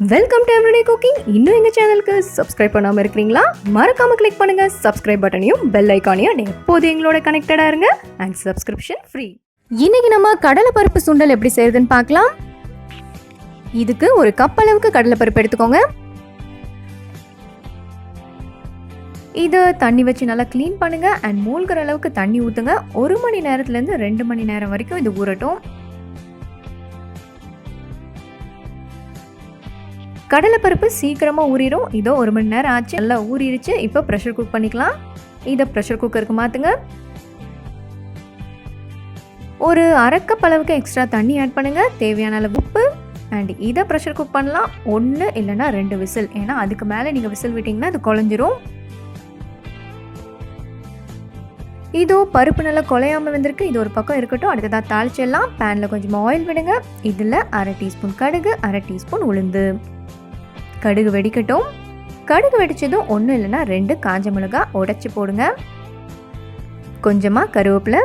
Welcome to everyday cooking. இன்னும் எங்கள் சேனலுக்கு சப்ஸ்கிரைப் பண்ணாமல் இருக்கிறீங்களா? மறக்காமல் கிளிக் பண்ணுங்கள் சப்ஸ்கிரைப் பட்டனையும் பெல் ஐக்கானையும். எப்போது எங்களோட கனெக்டடாக இருங்க அண்ட் சப்ஸ்கிரிப்ஷன் ஃப்ரீ. இன்னைக்கு நம்ம கடலை பருப்பு சுண்டல் எப்படி செய்யுதுன்னு பார்க்கலாம். இதுக்கு ஒரு கப் அளவுக்கு கடலை பருப்பு எடுத்துக்கோங்க. இதை தண்ணி வச்சு நல்லா க்ளீன் பண்ணுங்க அண்ட் மூழ்கிற அளவுக்கு தண்ணி ஊற்றுங்க. 1 மணி நேரத்துலேருந்து 2 மணி நேரம் வரைக்கும் இது ஊறட்டும். கடலைப்பருப்பு சீக்கிரமாக ஊறிடும். இதோ 1 மணி நேரம் ஆச்சு, நல்லா ஊறிடுச்சு. இப்போ ப்ரெஷர் குக் பண்ணிக்கலாம். இதை ப்ரெஷர் குக்கருக்கு மாற்றுங்க. ஒரு அரை கப் அளவுக்கு எக்ஸ்ட்ரா தண்ணி ஆட் பண்ணுங்கள், தேவையான அளவு உப்பு. அண்ட் இதை ப்ரெஷர் குக் பண்ணலாம். 1 இல்லைன்னா 2 விசில், ஏன்னா அதுக்கு மேலே நீங்கள் விசில் விட்டிங்கன்னா அது குழஞ்சிரும். இதோ பருப்பு நல்லா குழையாமல் வந்திருக்கு. இது ஒரு பக்கம் இருக்கட்டும். அடுத்ததாக தாளிச்சிடலாம். பேனில் கொஞ்சம் ஆயில் விடுங்க. இதில் 1/2 டீஸ்பூன் கடுகு, 1/2 டீஸ்பூன் உளுந்து. கடுகு வெடிக்கட்டும். கடுகு வெடிச்சதும் 1 இல்லைன்னா 2 காஞ்ச மிளகாய் உடைச்சி போடுங்க. கொஞ்சமாக கருவேப்பிலை,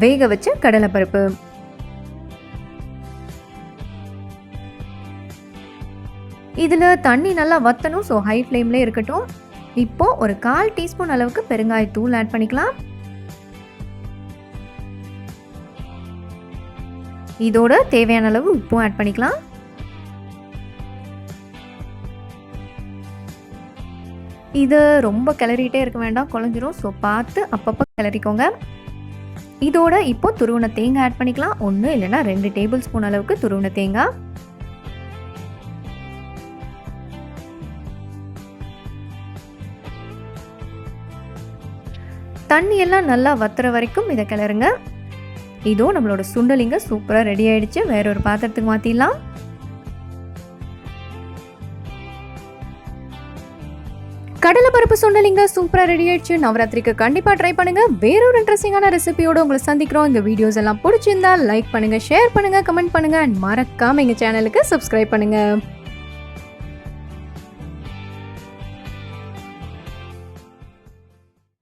வேக வச்ச கடலைப்பருப்பு, இதில் தண்ணி நல்லா வற்றணும். ஸோ ஹை ஃப்ளேம்லேயே இருக்கட்டும். இப்போது ஒரு 1/4 டீஸ்பூன் அளவுக்கு பெருங்காயத்தூள் ஆட் பண்ணிக்கலாம். இதோட தேவையான அளவு உப்பும் ஆட் பண்ணிக்கலாம். இது ரொம்ப கிளறிட்டே இருக்க வேண்டாம், குழஞ்சிரும். ஸோ பார்த்து அப்பப்போ கிளறிக்கோங்க. இதோட இப்போ துருவன தேங்காய் ஆட் பண்ணிக்கலாம். 1 இல்லைன்னா 2 டேபிள் ஸ்பூன் அளவுக்கு துருவன தேங்காய். தண்ணி எல்லாம் நல்லா வத்துற வரைக்கும் இதை கிளறுங்க. இதோ நம்மளோட சுண்டலிங்க சூப்பராக ரெடி ஆயிடுச்சு. வேற ஒரு பாத்திரத்துக்கு மாற்றிடலாம். கடலை பருப்பு சுண்டலிங்க சூப்பராக ரெடி ஆயிடுச்சு. நவராத்திரிக்கு கண்டிப்பாக ட்ரை பண்ணுங்க. வேறொரு இன்ட்ரெஸ்டிங்கான ரெசிபியோட உங்களை சந்திக்கிறோம். இந்த வீடியோஸ் எல்லாம் பிடிச்சிருந்தா லைக் பண்ணுங்க, ஷேர் பண்ணுங்க, கமெண்ட் பண்ணுங்க அண்ட் மறக்காம எங்க சேனலுக்கு சப்ஸ்கிரைப் பண்ணுங்க.